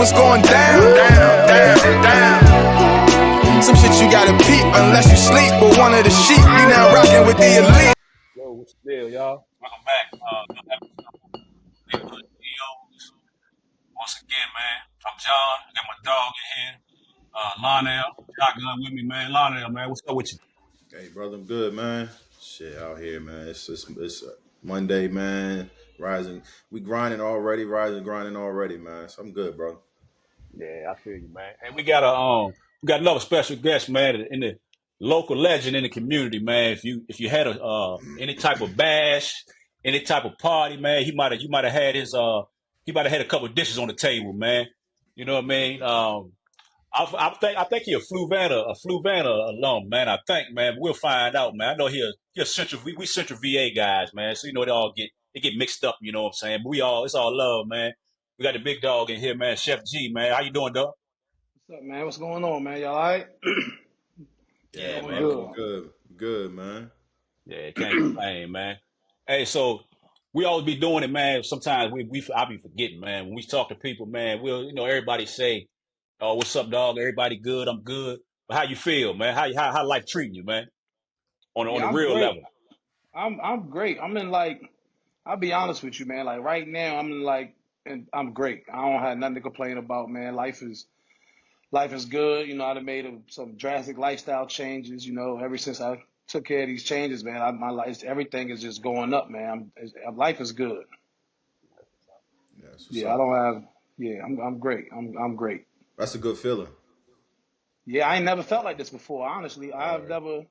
what's going down. Some shit you gotta peep unless you sleep. But one of the sheep, you now rocking with the elite. Yo, what's the deal, y'all? Welcome back. Good episode. Neighborhood CEOs. Once again, man, I'm John. I got my dog in here. Lionel, shotgun with me, man. Lionel, man, what's up with you? Hey, brother, I'm good, man. Shit out here, man. It's Monday, man. Rising, we grinding already, man. So I'm good, bro. Yeah, I feel you, man. And we got another special guest, man, in the local legend in the community, man. If you had a any type of bash, any type of party, man, you might have had he might have had a couple of dishes on the table, man. You know what I mean? I think he a Fluvana alum, man. I think, man. We'll find out, man. I know he a Central we Central VA guys, man. So they get mixed up, you know what I'm saying? But it's all love, man. We got the big dog in here, man. Chef G, man. How you doing, dog? What's up, man? What's going on, man? Y'all all right? Yeah, Yeah, Doing man. brother, good. I'm good, man. Yeah, can't complain, man. Hey, so we always be doing it, man. Sometimes I be forgetting, man. When we talk to people, man, everybody say, "Oh, what's up, dog? Everybody good? I'm good." But how you feel, man? How life treating you, man? On Yeah, the I'm real great. level. I'm great. I'm in like I'll be honest with you, man. Like right now, I'm in like and I'm great. I don't have nothing to complain about, man. Life is good. I done made some drastic lifestyle changes. Ever since I took care of these changes, man, my life, everything is just going up, man. Life is good. Yeah, that's what's Yeah, I up. don't have. Yeah, I'm great. I'm great. That's a good feeling. Yeah, I ain't never felt like this before. Honestly, All I've right. never.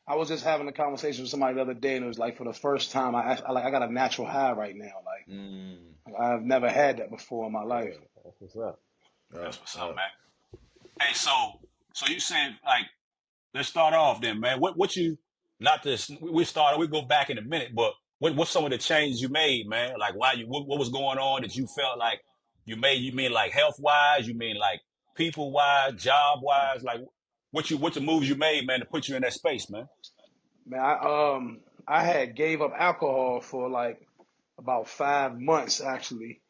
I was just having a conversation with somebody the other day, and it was like for the first time, I got a natural high right now. Mm, Like I've never had that before in my Yeah, life. that's what's up. yeah, That's what's up, yeah. man. Hey, so you saying like let's start off then, man. What you not this we go back in a minute, but what's some of the changes you made, man? Like why what was going on that you felt like you mean like health wise, you mean like people wise, job wise, like what the moves you made, man, to put you in that space, man. Man, I had gave up alcohol for like about 5 months actually.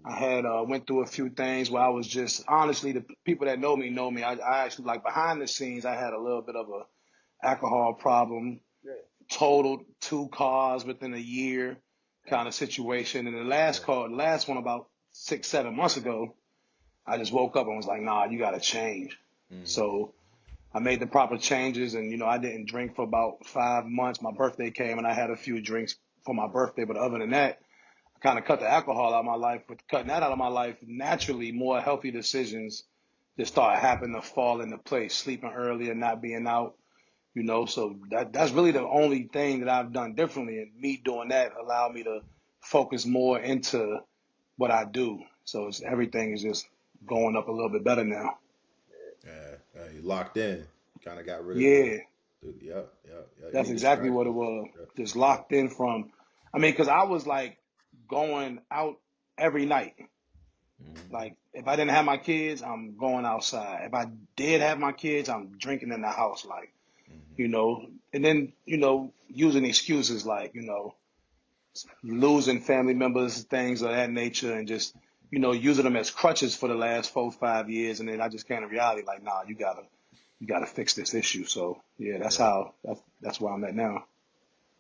I had went through a few things where I was just honestly the people that know me know me. I actually like behind the scenes I had a little bit of a alcohol problem, Yeah, totaled two cars within a year yeah, kind of situation. And yeah. the last one about 6, 7 months ago, I just woke up and was like, nah, you gotta change. Mm, So I made the proper changes and I didn't drink for about 5 months. My birthday came and I had a few drinks for my birthday, but other than that, I kind of cut the alcohol out of my life. With cutting that out of my life, naturally more healthy decisions just start happening to fall into place. Sleeping earlier, not being out, so that's really the only thing that I've done differently. And me doing that allowed me to focus more into what I do. So everything is just going up a little bit better now. yeah, you locked in. Kind of got rid of Yeah, that's any exactly what it distractions. was. Yeah, Just yeah. locked in from, I mean, because I was like going out every night. Mm, Like if I didn't have my kids, I'm going outside. If I did have my kids, I'm drinking in the house. Like, mm, and then, using excuses like, losing family members, things of that nature, and just, using them as crutches for the last 4, 5 years. And then I just came to reality like, nah, you gotta fix this issue. So yeah, yeah. that's where I'm at now.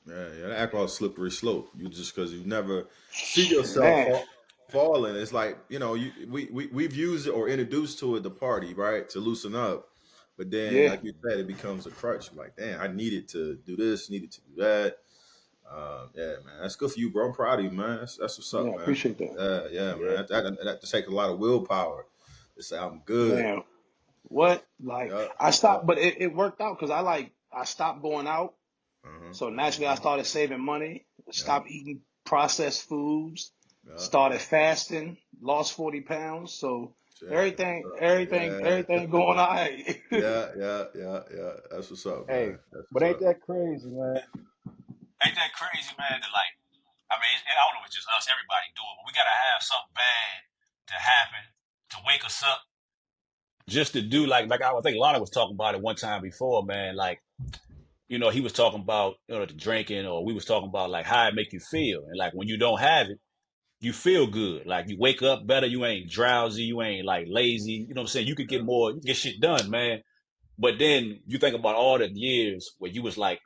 Yeah. The alcohol slippery slope. You just because you never see yourself Man, falling. It's like we've used it or introduced to it the party right to loosen up, but then yeah, like you said, it becomes a crutch. Like damn, I needed to do this, needed to do that. Yeah, man, that's good for you, bro. I'm proud of you, man. That's what's yeah, up, I man. appreciate that. Yeah, Yeah. man. That just takes a lot of willpower to say I'm good. Man, what? Like Yeah, I yeah. stopped, but it worked out because I stopped going out. Uh-huh. So naturally, I started saving money, Yeah, stopped eating processed foods, yeah. started fasting, lost 40 pounds. So Shit, that's everything, what's up. everything, Yeah. everything going all right. Yeah. That's what's up, Hey, man. That's but what's ain't up. that crazy, man? Ain't that crazy, man? That like, I mean, I don't know if it's just us, everybody do it, but we gotta have something bad to happen to wake us up. Just to do I think Lana was talking about it one time before, man. Like, he was talking about the drinking, or we was talking about like how it make you feel, and like when you don't have it, you feel good. Like you wake up better. You ain't drowsy. You ain't like lazy. You know what I'm saying? You could get more, you can get shit done, man. But then you think about all the years where you was like,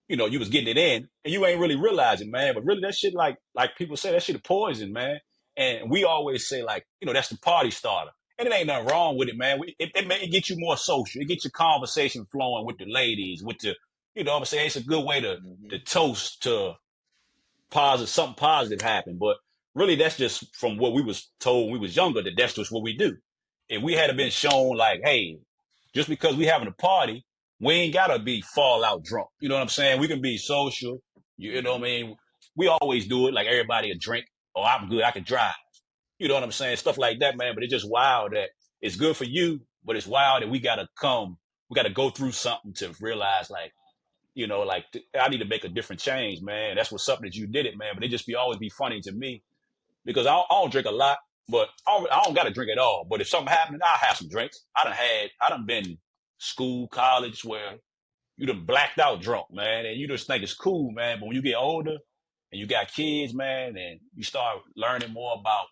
you was getting it in and you ain't really realizing, man. But really that shit, like people say, that shit is poison, man. And we always say like, that's the party starter. And it ain't nothing wrong with it, man. It get you more social. It gets your conversation flowing with the ladies, with the, what I'm saying? It's a good way to toast to positive, something positive happen. But really that's just from what we was told when we was younger, that that's just what we do. If we had been shown like, hey, just because we having a party, we ain't gotta be fall out drunk. You know what I'm saying? We can be social. You know what I mean? We always do it like everybody a drink. Oh, I'm good. I can drive. You know what I'm saying? Stuff like that, man. But it's just wild that it's good for you, but it's wild that we gotta go through something to realize like, I need to make a different change, man. That's what's up that you did it, man. But it just always be funny to me because I don't drink a lot, but I don't got to drink at all. But if something happened, I'll have some drinks. I done been school, college where you done blacked out drunk, man, and you just think it's cool, man. But when you get older and you got kids, man, and you start learning more about,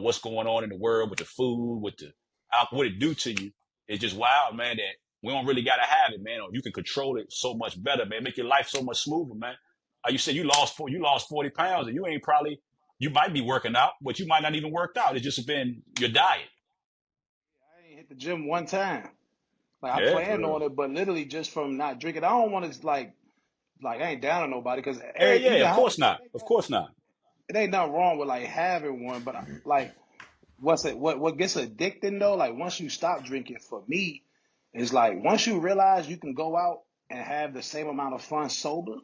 what's going on in the world with the food, with the alcohol, what it do to you, it's just wild, man, that we don't really gotta have it, man. Or you can control it so much better, man. Make your life so much smoother, man. You said you lost 40 pounds and you might be working out, but you might not even worked out. It's just been your diet. I ain't hit the gym one time. Like I Yeah. planned on it, but literally just from not drinking. I don't want to like I ain't down on nobody because Yeah, you yeah, can of have course not. Of course not. it ain't nothing wrong with like having one, but like what gets addicting though, like once you stop drinking for me, is like once you realize you can go out and have the same amount of fun sober,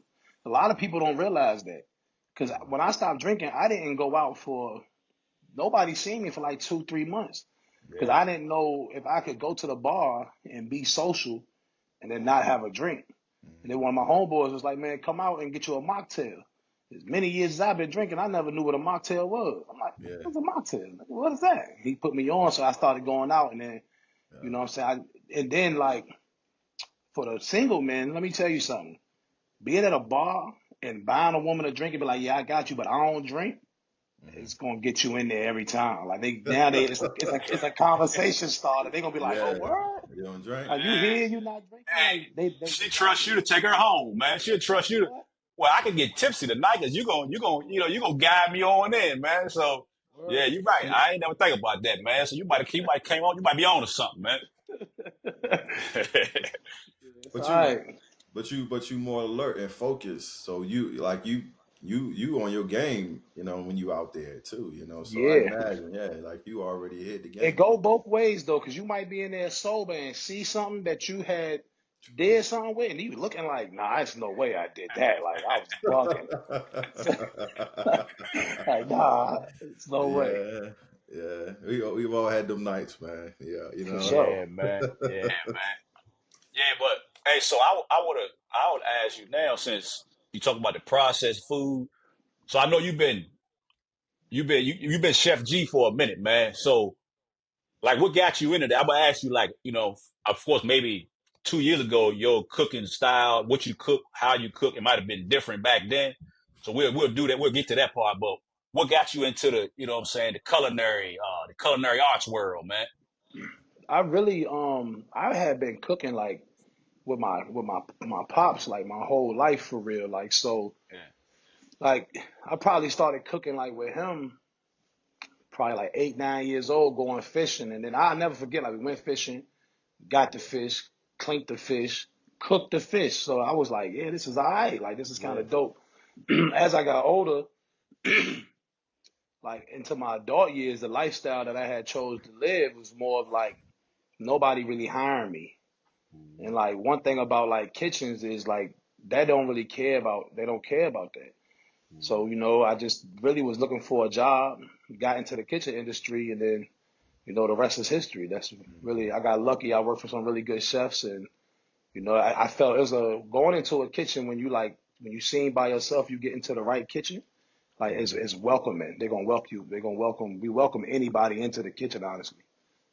a lot of people don't realize that. Because when I stopped drinking, I didn't go out for nobody seen me for like 2, 3 months. Because Yeah. I didn't know if I could go to the bar and be social and then not have a drink. And then one of my homeboys was like, man, come out and get you a mocktail. As many years as I've been drinking, I never knew what a mocktail was. I'm like, Yeah. what's a mocktail? Like, what is that? He put me on, so I started going out, and then, you know what I'm saying? And then, like, for the single men, let me tell you something. Being at a bar and buying a woman a drink and be like, yeah, I got you, but I don't drink, it's gonna get you in there every time. Like it's a conversation starter. They're gonna be like, oh, Yeah. what? You don't drink? Are you here? You not drinking? Hey, Like they she like trusts you to take her home, man. She'll trust you to. what? Well, I can get tipsy tonight because you gonna guide me on in, man. So yeah, Word. you're right. I ain't never think about that, man. So you might came on, you might be on to something, man. It's But all you, right. but you more alert and focused. So you on your game, when you out there too, So I Yeah. imagine, yeah, like you already hit the It game. go both ways though, because you might be in there sober and see something that you had did something with, and you looking like, nah, there's no way I did that. Like I was bugging. Like, nah, it's no way. Yeah, yeah. We've all had them nights, man. Yeah, For sure. Yeah, man. Yeah, man. Yeah, but hey, so I would ask you now since you talk about the processed food. So I know you've been Chef G for a minute, man. So like what got you into that? I'm gonna ask you like, of course maybe 2 years ago your cooking style, what you cook, how you cook, it might have been different back then. So we'll do that, we'll get to that part, but what got you into the, what I'm saying, the culinary arts world, man? I really I had been cooking like with my pops like my whole life for real. Like so Yeah. like I probably started cooking like with him probably like 8, 9 years old going fishing, and then I'll never forget like we went fishing, got the fish, cleaned the fish, cooked the fish. So I was like, yeah, this is all right. Like this is kind Yeah. of dope. As I got older, like into my adult years, the lifestyle that I had chose to live was more of like nobody really hiring me. And like one thing about like kitchens is like they don't care about that. So, I just really was looking for a job, got into the kitchen industry, and then, the rest is history. That's really, I got lucky. I worked for some really good chefs, and, I felt it was going into a kitchen when you seen by yourself, you get into the right kitchen, like it's welcoming. They're going to welcome you. We welcome anybody into the kitchen, honestly.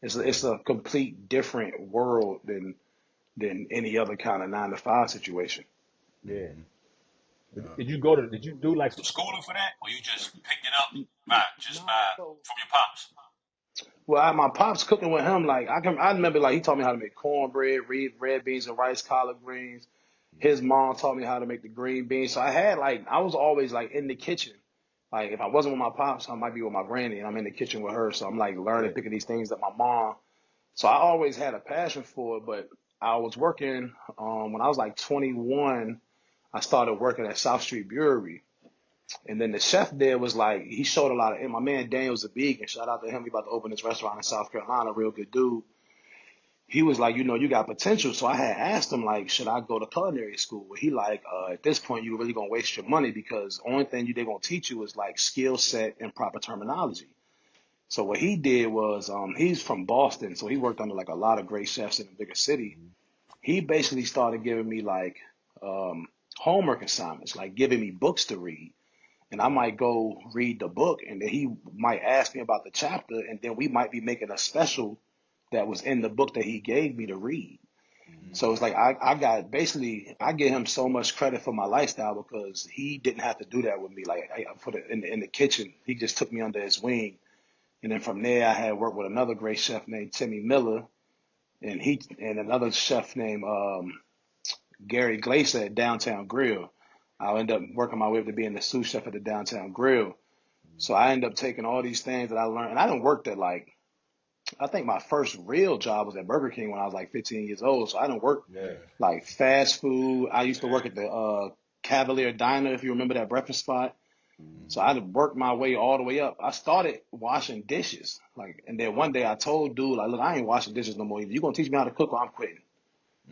It's a complete different world than any other kind of 9 to 5 situation. Yeah. Did you go to? Did you do like some schooling for that, or you just picked it up by just by Nah, so from your pops? my pops cooking with him. Like I remember like he taught me how to make cornbread, red beans and rice, collard greens. His mom taught me how to make the green beans. So I was always like in the kitchen. Like if I wasn't with my pops, I might be with my granny, and I'm in the kitchen with her. So I'm like learning, Yeah. picking these things that my mom. So I always had a passion for it. But I was working when I was like 21. I started working at South Street Brewery. And then the chef there was like, he showed a lot of, and my man Daniel's a vegan. Shout out to him. He about to open this restaurant in South Carolina. Real good dude. He was like, you got potential. So I had asked him like, should I go to culinary school? He like, at this point, you really gonna waste your money because only thing they're gonna teach you is like skill set and proper terminology. So what he did was, he's from Boston, so he worked under like a lot of great chefs in a bigger city. He basically started giving me like um, homework assignments, like giving me books to read. And I might go read the book, and then he might ask me about the chapter, and then we might be making a special that was in the book that he gave me to read. So it's like I got basically I give him so much credit for my lifestyle because he didn't have to do that with me. Like I put it in the kitchen, he just took me under his wing, and then from there I had worked with another great chef named Timmy Miller, and another chef named Gary Glazer at Downtown Grill. I ended up working my way up to being the sous chef at the Downtown Grill. So I ended up taking all these things that I learned, and I didn't work at like I think my first real job was at Burger King when I was like 15 years old. So I didn't work Yeah. like fast food. I used to work at the Cavalier Diner, if you remember that breakfast spot. So I had worked my way all the way up. I started washing dishes, like, and then one day I told dude, like, look, I ain't washing dishes no more. Either you gonna teach me how to cook, or I'm quitting.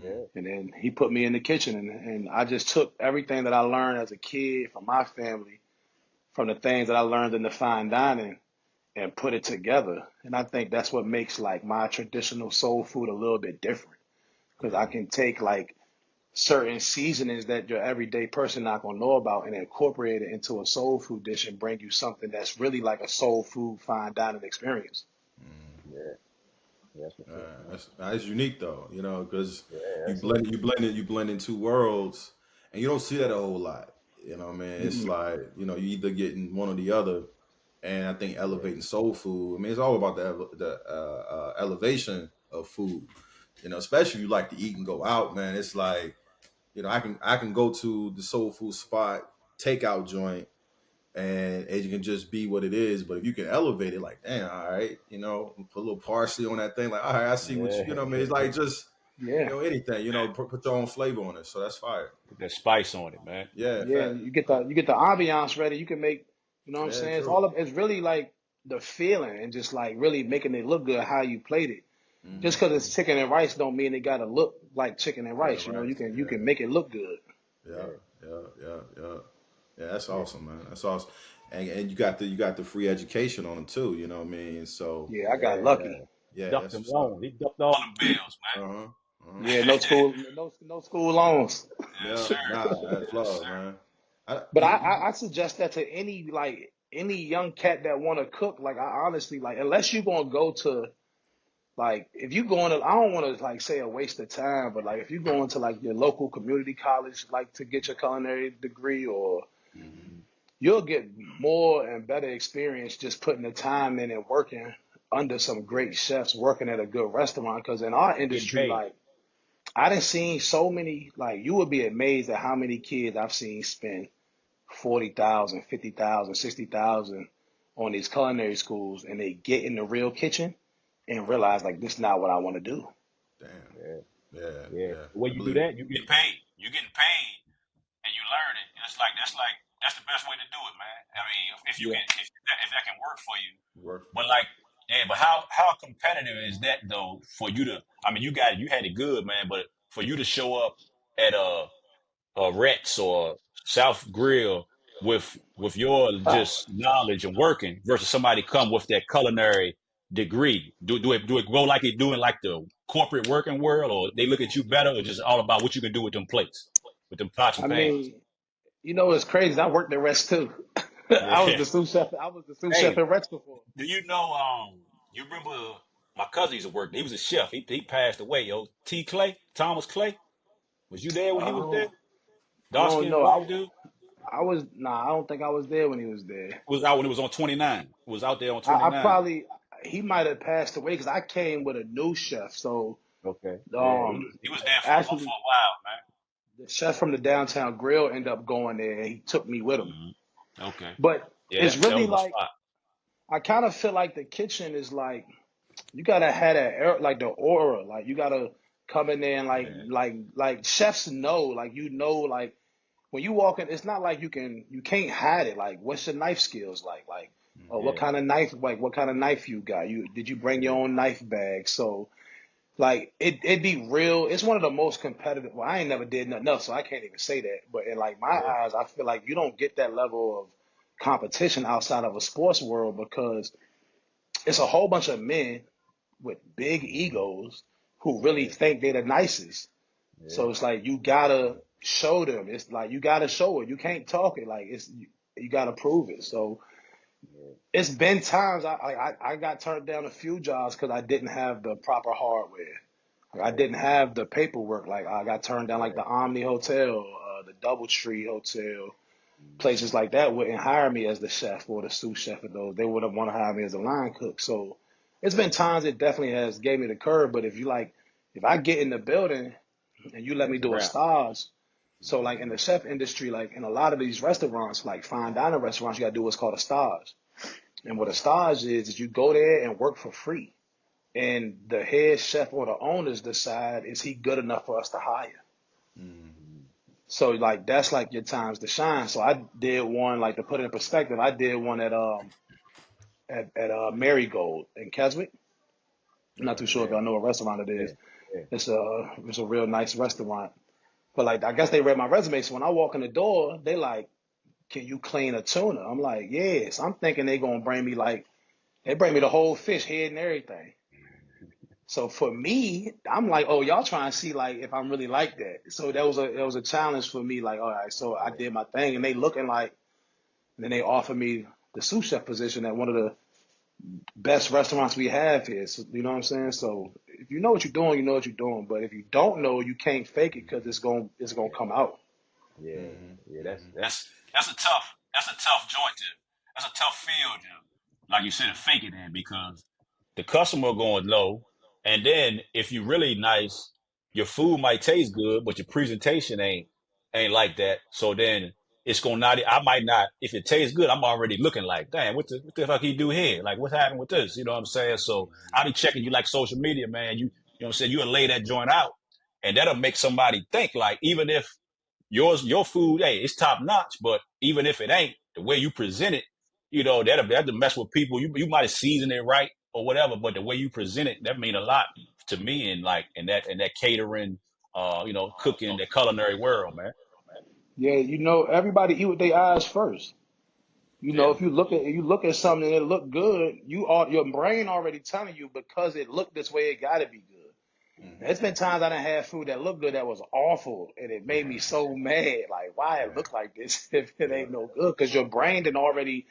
Yeah. And then he put me in the kitchen, and I just took everything that I learned as a kid from my family, from the things that I learned in the fine dining, and put it together. And I think that's what makes like my traditional soul food a little bit different because I can take like certain seasonings that your everyday person not gonna know about and incorporate it into a soul food dish and bring you something that's really like a soul food fine dining experience. Yeah. That's for sure, man. That's unique though, because Yeah, you that's it. blend in two worlds, and you don't see that a whole lot. Man, it's Mm-mm. like you either getting one or the other, and I think Yeah. elevating soul food. I mean, it's all about the elevation of food. Especially if you like to eat and go out, man. It's like I can go to the soul food spot takeout joint and it can just be what it is. But if you can elevate it, like, damn, all right, put a little parsley on that thing, like, all right, I see what you know. What I mean, it's Yeah. like just Yeah. anything, put your own flavor on it. So that's fire. Put that spice on it, man. Yeah, Yeah, fat. and you get the ambiance ready. You can make, you know what I'm Yeah, saying? true. It's really like the feeling and just like really making it look good how you played it. Just Hmm. because it's chicken and rice don't mean it gotta look like chicken and Yeah, rice. You know, right. you can Yeah, make it look good. yeah, Yeah. yeah. Yeah, that's Yeah. awesome, man. That's awesome. And you got the free education on them too. You know what I mean? So Yeah, I got Yeah. lucky. yeah, Ducked that's them what's up. loans. He ducked all them bills, Uh huh. Uh-huh. Yeah, no school, no school loans. Yes, Yeah, sir. nah, that's Yes, love, sir. man. I, But you, I, you, I, I suggest that to any young cat that want to cook. Like I honestly like, unless you gonna go to like, if you going to, I don't want to like say a waste of time, but like if you go into like your local community college, like to get your culinary degree, or Mhm. you'll get more and better experience just putting the time in and working under some Yeah. great chefs, working at a good restaurant. Because in our Getting industry, paid. like I done seen so many, like you would be amazed at how many kids I've seen spend 40,000, 50,000, 60,000 on these culinary schools, and they get in the real kitchen and realize like this is not what I want to do. Damn. Yeah. Yeah, Yeah. yeah. The way I you do believe it. that, you get paid. You're getting paid and you learn it. And that's the best way to do it, man. I mean, if you Yeah. can if that can work for you. Work. But like, yeah, but how competitive is that though for you to? I mean, you had it good, man. But for you to show up at a Rex or South Grill with your just knowledge and working versus somebody come with that culinary degree, do it go like it do in like the corporate working world, or they look at you better, or just all about what you can do with them plates, with them pots and I pans? mean, it's crazy. I worked at Rex too. I was Yeah. the sous chef. I was the sous chef Hey, at Rex before. do you know? You remember my cousin used to work. He was a chef. He passed away. Yo, Thomas Clay. Was you there when I he was there? don't, I Dark don't skinned know. black dude. I don't think I was there when he was there. It was out when it was on 29. It was out there on I 29. probably he might have passed away because I came with a new chef. So Okay. Yeah, um, he was there for actually, a while, man. the chef from the downtown grill ended up going there, and he took me with him. Okay. But Yeah, it's that really was my like spot. I kind of feel like the kitchen is like you gotta have that like the aura, like you gotta come in there and Yeah. like chefs know, like like when you walk in, it's not like you can't hide it. Like, what's your knife skills like? Oh, what Yeah. kind of knife? Like, what kind of knife you got? Did you bring your Yeah. own knife bag? So, like, it be real. It's one of the most competitive. Well, I ain't never did nothing else, so I can't even say that. But in like my Yeah. eyes, I feel like you don't get that level of competition outside of a sports world because it's a whole bunch of men with big egos who really Yeah. think they're the nicest. Yeah. So it's like you gotta show them. It's like you gotta show it. You can't talk it. Like you gotta prove it. So Yeah. it's been times I got turned down a few jobs because I didn't have the proper hardware. Like, I didn't have the paperwork. Like I got turned down like Yeah. the Omni Hotel, the DoubleTree Hotel, Mhm. places like that wouldn't hire me as the chef or the sous chef of those. They would have want to hire me as a line cook. So it's been times it definitely has gave me the curve. But if I get in the building and you let me That's a do a wrap. stage. So like in Mhm. the chef industry, like in a lot of these restaurants, like fine dining restaurants, you gotta do what's called a stage. And what a stage is you go there and work for free. And the head chef or the owners decide is he good enough for us to hire. Mhm. So like that's like your times to shine. So I did one like to put it in perspective. I did one at Marigold in Keswick. I'm not too Okay. sure if Yeah. y'all know what restaurant it Yeah. is. Yeah. It's a real nice restaurant. But like I guess they read my resume, so when I walk in the door, they like, "Can you clean a tuna?" I'm like, "Yes." I'm thinking they gonna bring me like they bring me the whole fish head and everything. So for me, I'm like, "Oh, y'all trying to see like if I'm really like that." So that was a challenge for me. Like, all right, so I Yeah. did my thing, and they looking like, and then they offered me the sous chef position at one of the best restaurants we have here. So, you know what I'm saying? So if you know what you're doing, you know what you're doing. But if you don't know, you can't fake it because it's gonna come out. Yeah, Mm-hmm. yeah, Mm-hmm. that's a tough joint to that's a tough field, like you said, to fake it in because the customer going low, and then if you really nice, your food might taste good, but your presentation ain't like that. So then it's gonna not. I might not. If it tastes good, I'm already looking like, damn, what the fuck he do here? Like, what happened with this? You know what I'm saying? So I be checking you like social media, man. You know what I'm saying? You'll lay that joint out, and that'll make somebody think like, even if your food, hey, it's top notch, but even if it ain't, the way you present it, that'll mess with people. You might have seasoned it right or whatever, but the way you present it, that mean a lot to me in like in that catering, cooking, that culinary world, man. Yeah, everybody eat with their eyes first. Yeah. If you look at something and it look good, your brain already telling you because it looked this way, it got to be good. And Mm-hmm. it's been times I done had food that looked good that was awful, and it made me so mad. Like, why it Yeah. look like this if it Yeah. ain't no good? Because your brain done already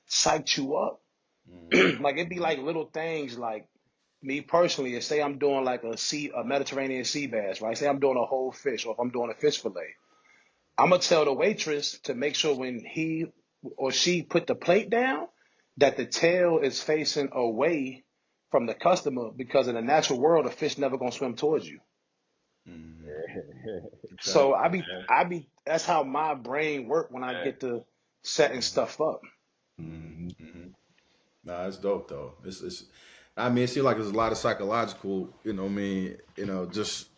psyched you up. Mm-hmm. Like it'd be like little things. Like me personally, say I'm doing like a Mediterranean sea bass, right? Say I'm doing a whole fish, or if I'm doing a fish fillet. I'm gonna tell the waitress to make sure when he or she put the plate down that the tail is facing away from the customer because in the natural world, a fish never gonna swim towards you. Mm-hmm. Okay. So Okay. that's how my brain work when I get to setting stuff up. Mm-hmm. Mm-hmm. Nah, it's dope though. It's. I mean, it seems like there's a lot of psychological. Just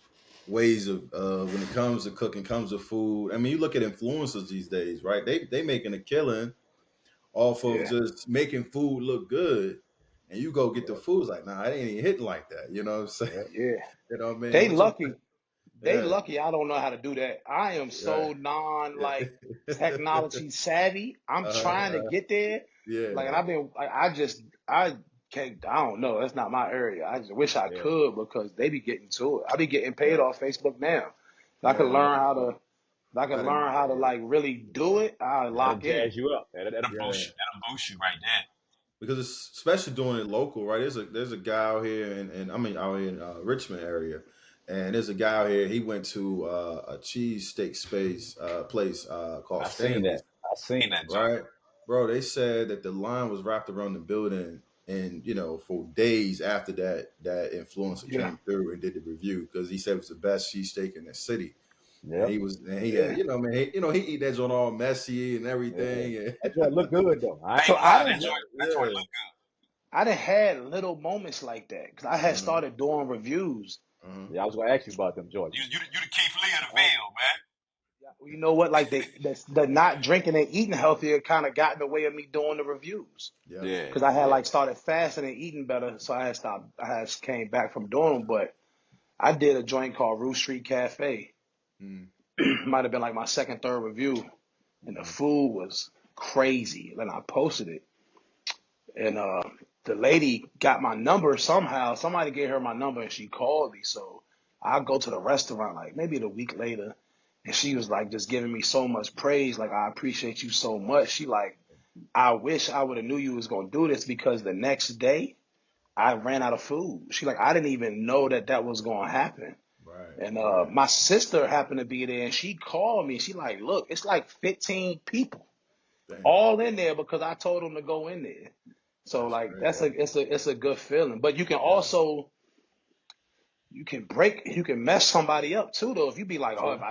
ways of when it comes to cooking, comes to food. I mean, you look at influencers these days, right? They making a killing off of Yeah, just making food look good, and you go get the Yeah. food. It's like, nah, it ain't even hitting like that. You know what I'm saying? Yeah. You yeah. know what I mean? They What's your lucky. They yeah, lucky I don't know how to do that. I am right. so non Yeah. like technology savvy. I'm trying to uh, get there. Like, and yeah. I've been I can't I don't know. That's not my area. I just wish I Yeah. could because they be getting to it. I be getting paid Yeah. off Facebook now. If I could Yeah, no, learn for how to sure. if I could That'd be learn how to like really do it, I That'll lock in. jazz you up. That'll boost yeah. you. That'll boost you right there. Because it's especially doing it local, right? There's a guy out here, and I mean out here in Richmond area, and there's a guy out here. He went to a cheese steak space place called I seen that. Stanley's. I seen that joint. right? Bro, they said that the line was wrapped around the building, and for days after that influencer Yeah. came through and did the review because he said it was the best cheesesteak in the city. And Yep. he Yeah. had, man, he eat that joint all messy and Yeah. everything. And That joint look good though. I ain't So gonna I lie, didn't that joint yeah. look I done had little moments like that because I had Uh-huh. started doing reviews. Uh-huh. good. Yeah, I was gonna ask you about them joints. You the Keith Lee of the I, Ville, man. you know what? Like the not drinking and eating healthier kind of got in the way of me doing the reviews Yeah. Yeah, because I had yeah. like started fasting and eating better, so I had stopped. I had came back from doing them, but I did a joint called Roof Street Cafe. Mm-hmm. Might have been like my second, third review, and the Mm-hmm. food was crazy. And I posted it, and the lady got my number somehow. Somebody gave her my number, and she called me. So I go to the restaurant like maybe a week later, and she was like just giving me so much praise. Like, I appreciate you so much. She like, I wish I would have knew you was gonna do this because the next day I ran out of food. She like, I didn't even know that was gonna happen. Right. And Right. my sister happened to be there, and she called me. She like, look, it's like 15 people Damn. all in there because I told them to go in there. So That's like crazy. it's a good feeling. But you can Yeah. also you can mess somebody up too though. If you be like, oh, True.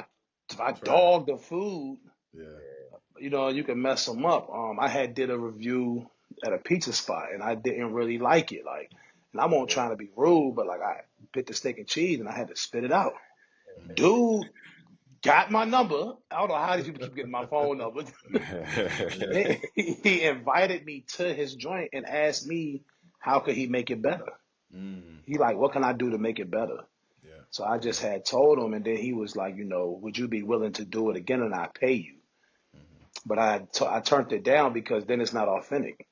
if I Trash. dog the food, Yeah. you can mess them up. I had did a review at a pizza spot and I didn't really like it. Like, and I won't trying to be rude, but like I bit the steak and cheese and I had to spit it out. Mm-hmm. Dude got my number. I don't know how these people keep getting my phone number. Yeah. He invited me to his joint and asked me how could he make it better. Mm. He like, what can I do to make it better? Yeah. So I Yeah. just had told him, and then he was like, would you be willing to do it again and I pay you? Mm-hmm. But I turned it down because then it's not authentic.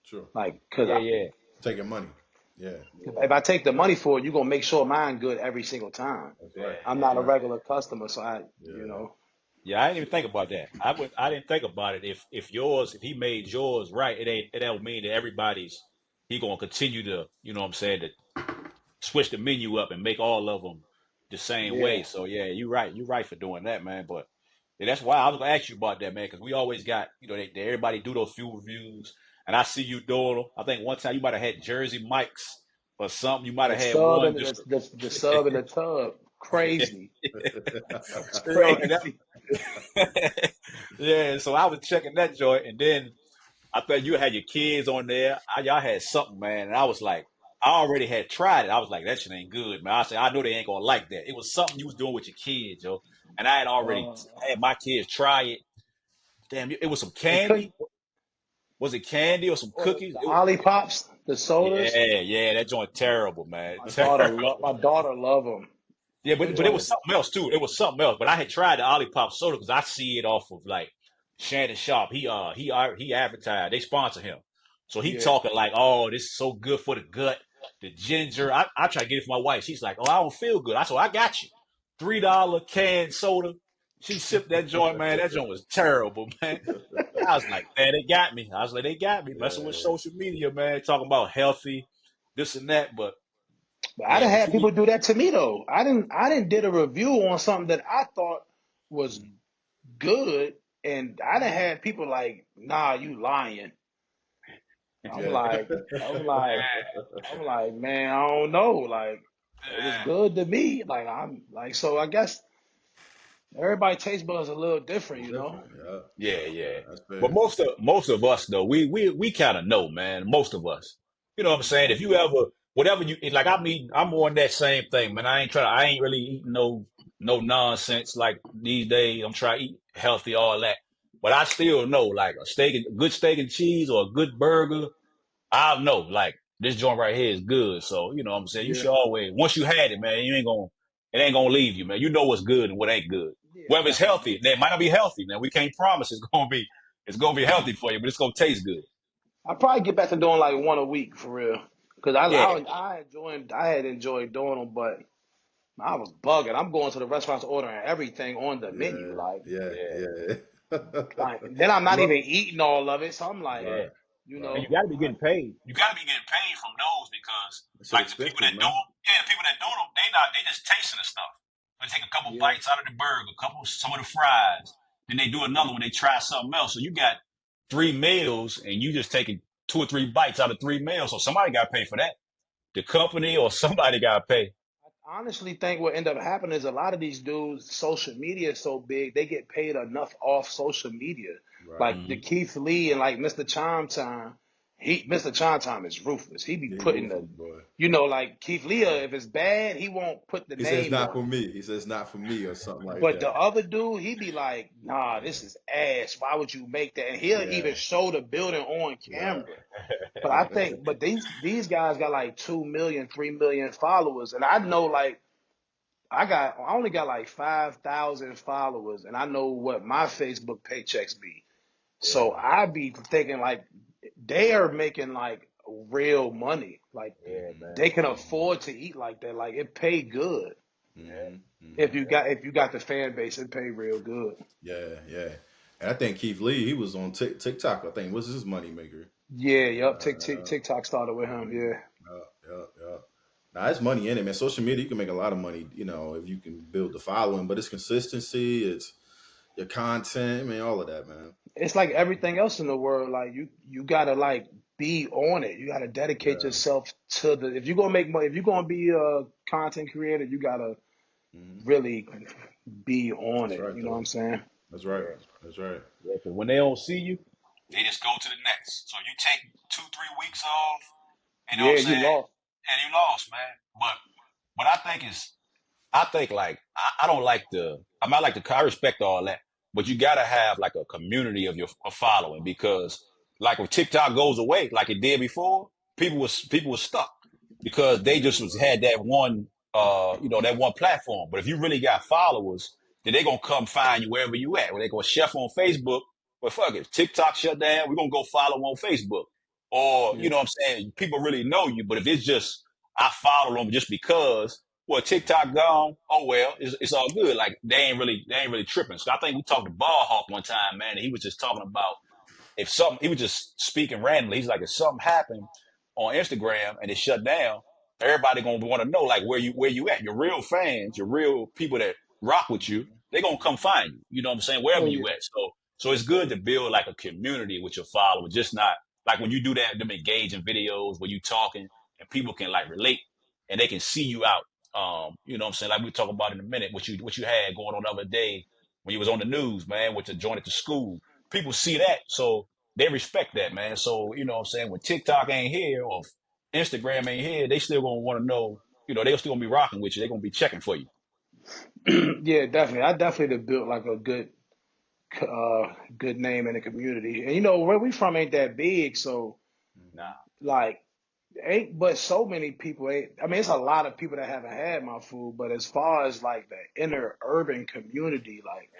Sure. Like, cause Yeah, yeah, Taking money. Yeah. if I take the money for it, you're gonna make sure mine good every single time. That's yeah, right. I'm That's not a right. regular customer, so Yeah. yeah. I didn't even think about that. I didn't think about it. If he made yours right, it don't mean that he gonna continue to, what I'm saying, to switch the menu up and make all of them the same yeah. way. So yeah, you're right for doing that, man. But yeah, that's why I was gonna ask you about that, man, because we always got, everybody do those few reviews, and I see you doing them. I think one time you might have had Jersey Mike's or something. You might The have had sub one and just, the sub in the tub, crazy. It's and that, crazy. yeah. So I was checking that joint, and then I thought you had your kids on there. Y'all had something, man, and I was like, I already had tried it. I was like, that shit ain't good, man. I said, I know they ain't gonna like that. It was something you was doing with your kids, yo, and I had already Uh, had my kids try it. Damn, it was some they candy. couldn't. Was it candy or some Or cookies? the Ollie Pops, the sodas. Yeah, yeah, that joint terrible, man. My daughter love them. Yeah, Them but it was joints. something else too. It was something else. But I had tried the Olipop soda because I see it off of like Shannon Sharp. He advertised. They sponsor him, so he Yeah. talking like, oh, this is so good for the gut, the ginger. I try to get it for my wife. She's like, oh, I don't feel good. I said, I got you. $3 canned soda. She sipped that joint, man. That joint was terrible, man. I was like, man, they got me. I was like, they got me messing with Yeah. social media, man, talking about healthy, this and that. But But I yeah, done but had you people be do that to me though. I didn't did a review on something that I thought was Mm. good, and I done had people like, nah, you lying. I'm Yeah. like, I'm like, I'm like, man, I don't know. Like, it was good to me. Like, I'm like, so I guess everybody taste buds a little different, It's you know? different. Yeah. Yeah, Yeah. yeah. That's But fair. most of us though, we kind of know, man. Most of us, you know what I'm Mm. saying. If you ever, whatever you like, I'm on that same thing, man. I ain't really eating no nonsense like these days. I'm trying to eat healthy, all that. But I still know, like a good steak and cheese or a good burger. I know, like this joint right here is good. So you know what I'm saying. You Yeah. should always, once you had it, man, it ain't gonna leave you, man. You know what's good and what ain't good. Yeah, Whether it's definitely. healthy, it might not be healthy. Now we can't promise it's gonna be healthy for you, but it's gonna taste good. I probably get back to doing like one a week for real, cause Yeah, I had enjoyed doing them, but I was bugging. I'm going to the restaurants ordering everything on the menu, Yeah. like, Yeah. yeah, Yeah. then I'm not Look. even eating all of it, so I'm like, yeah. Right. you Right. And you know, gotta be getting paid. You gotta be getting paid from those because, That shit like the people expensive, that do man. them, the people that do them, they just tasting the stuff. They take a couple yeah, bites out of the burger, some of the fries. then they do another one, they try something else. So you got 3 meals and you just taking 2 or 3 bites out of 3 meals. So somebody got to pay for that. The company or somebody got to pay. I honestly think what end up happening is a lot of these dudes, social media is so big, they get paid enough off social media. Right. Like the Mm-hmm. Keith Lee and like Mr. Chime Time, Mr. Chime Time is ruthless. He be He putting ruthless, the, boy. like Keith Lee, if it's bad, he won't put the He says name not on for it. me. He says not for me or something like But the that. other dude, he be like, nah, Yeah. this is ass. Why would you make that? And he'll even Yeah. show the building on Yeah. camera. But I think, but these guys got like 2 million, 3 million followers, and I know like I only got like 5,000 followers, and I know what my Facebook paychecks be. Yeah. So I be thinking like they are making like real money. Like Yeah, Mm-hmm. man. they can afford to eat like that. Like it pay good. Mm-hmm. If Mm-hmm. you got the fan base, it pay real good. Yeah. Yeah. And I think Keith Lee, he was on TikTok. I think was his money maker. Yeah, yup. Uh, TikTok started with him. mhm. Yeah. Yeah. Now, there's money in it, man. Social media, you can make a lot of money, if you can build the following, but it's consistency, it's your content, man, all of that, man. It's like everything else in the world. Like you gotta like be on it. You gotta dedicate Yeah. yourself to the. If you're gonna make money, if you're gonna be a content creator, you gotta Hmm. really be on That's it. right, You know what though. I'm saying? That's right. That's right. Yeah, 'cause when they don't see you, they just go to the next. So you take 2, 3 weeks off, you know what I'm Yeah, you saying? lost. And you lost, man. But what I think like I don't like I like I respect all that, but you gotta have like a community of your of following because like when TikTok goes away, like it did before, people was stuck because they just had that one that one platform. But if you really got followers, then they gonna come find you wherever you at. When they go chef on Facebook, but fuck it, TikTok shut down, we're gonna go follow on Facebook. Or, Yeah. you know what I'm saying? People really know you, but if it's just I follow them just because well, TikTok gone. Oh well, it's all good. Like they ain't really tripping. So I think we talked to Ball Hawk one time, man, and he was just talking about if something, he was just speaking randomly. He's like, if something happened on Instagram and it shut down, everybody gonna want to know like where you at. Your real fans, your real people that rock with you, they gonna come find you. You know what I'm saying? Oh Wherever yeah. you at. So it's good to build like a community with your followers, just not like when you do that, them engaging videos where you talking and people can like relate and they can see you out. You know what I'm saying? Like we talk about in a minute, what you had going on the other day when you was on the news, man, with the joint at the school. People see that, so they respect that, man. So, you know what I'm saying? When TikTok ain't here or Instagram ain't here, they still gonna want to know, they'll still gonna be rocking with you. They're gonna be checking for you. Yeah, definitely. I definitely have built like a good name in the community. And where we from ain't that big, so Nah. like ain't but so many people ain't. I mean, it's a lot of people that haven't had my food, but as far as like the inner urban community, like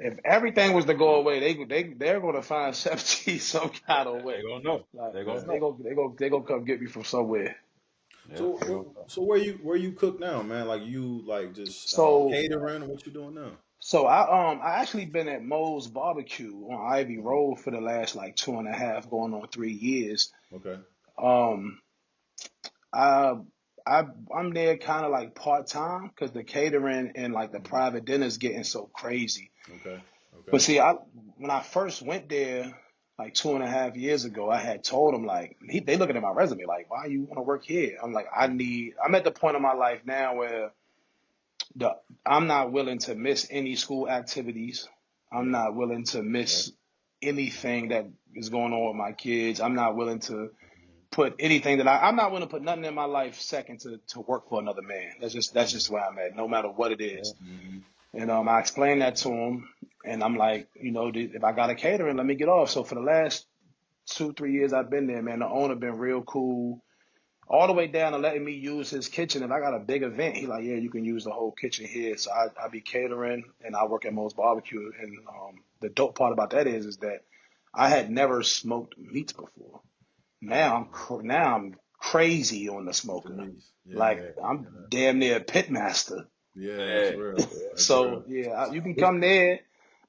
Yeah. if everything was to go away, they're gonna find 70 some kind of They way. gonna know. Like They Yeah. gonna know. they gonna come get me from somewhere. Yeah, So, they gonna know. so where you cook now, man? Like you like just So catering, or what you doing now? so I actually been at Moe's Barbecue on Ivy Mhm. Road for the last like 2.5, going on 3 years. Okay. Um, I I'm there kind of like part time because the catering and like the Mhm. private dinners getting so crazy. Okay. Okay. But see, when I first went there like 2.5 years ago, I had told them like they looking at my resume like, why you want to work here? I'm like, I'm at the point in my life now where the I'm not willing to miss any school activities. I'm Yeah. not willing to miss anything that is going on with my kids. I'm not willing to put anything that I'm not willing to put nothing in my life second to work for another man. That's just where I'm at, no matter what it Yeah. is. Hmm. And I explained that to him, and I'm like, if I got a catering, let me get off. So for the last 2, 3 years I've been there, man, the owner been real cool, all the way down to letting me use his kitchen. If I got a big event, he like, yeah, you can use the whole kitchen here. So I be catering, and I work at Mo's Barbecue. And the dope part about that is that I had never smoked meats before. Yeah. Now I'm crazy on the With the smoker. meats. Like Yeah. I'm damn near a pit master. Yeah. That's Yeah. real. That's So real. yeah, you can What's, come there,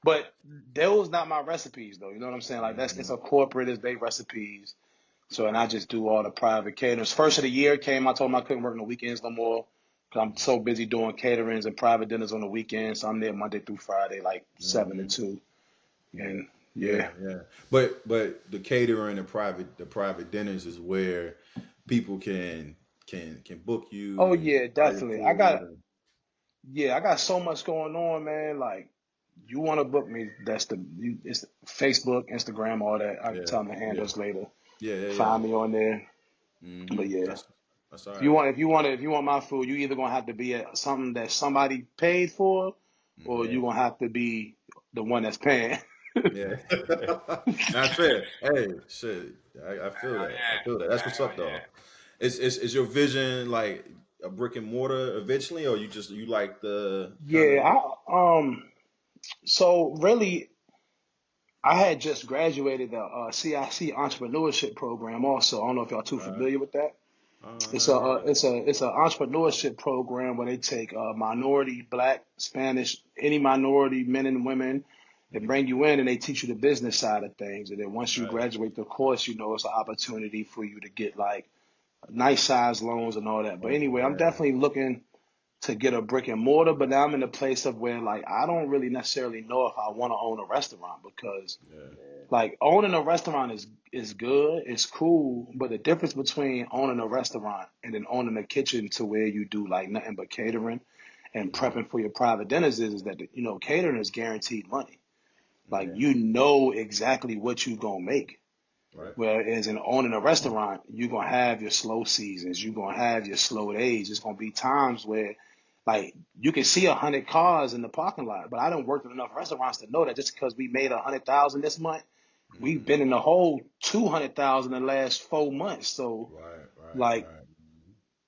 but those not my recipes though. You know what I'm saying? Like it's mhm. a corporate, it's their recipes. So and I just do all the private caterers. First of the year came, I told him I couldn't work no weekends no more. 'Cause I'm so busy doing caterings and private dinners on the weekends. So I'm there Monday through Friday, like 7 to 2. And Yeah, yeah. yeah. But the catering and private dinners is where people can book you Oh and yeah, buy your definitely. food and I got so much going on, man. Like, you want to book me? It's Facebook, Instagram, all that. I can yeah, tell my yeah, handles later. yeah, yeah, yeah. Find me on there. But yeah, That's all if you right. want, if you want my food, you either gonna have to be at something that somebody paid for, or Mm-hmm. you gonna have to be the one that's paying. Yeah. Not fair. Hey, shit. I feel Hell that. I yeah. feel that. That's what's Hell up yeah. though. Is your vision like a brick and mortar eventually, or you like the kind Yeah, of so really, I had just graduated the CIC entrepreneurship program. Also, I don't know if y'all too uh, familiar with that. I ain't heard of that. It's a entrepreneurship program where they take minority, black, Spanish, any minority men and women, and bring you in and they teach you the business side of things. And then once you Nice. graduate the course, it's an opportunity for you to get like nice size loans and all that. But Oh anyway, I'm yeah. definitely looking to get a brick and mortar, but now I'm in a place of where like I don't really necessarily know if I want to own a restaurant because Yeah. like owning a restaurant is good, it's cool, but the difference between owning a restaurant and then owning a kitchen to where you do like nothing but catering and Mm-hmm. prepping for your private dinners is that catering is guaranteed money. Like Mm-hmm. you know exactly what you gonna make. Right. Whereas in owning a restaurant, you're gonna have your slow seasons, you're gonna have your slow days. There's gonna be times where like you can see 100 cars in the parking lot, but I don't work in enough restaurants to know that just because we made 100,000 this month, we've Mm-hmm. been in the hole 200,000 in the last 4 months. So Right. Right. like Right.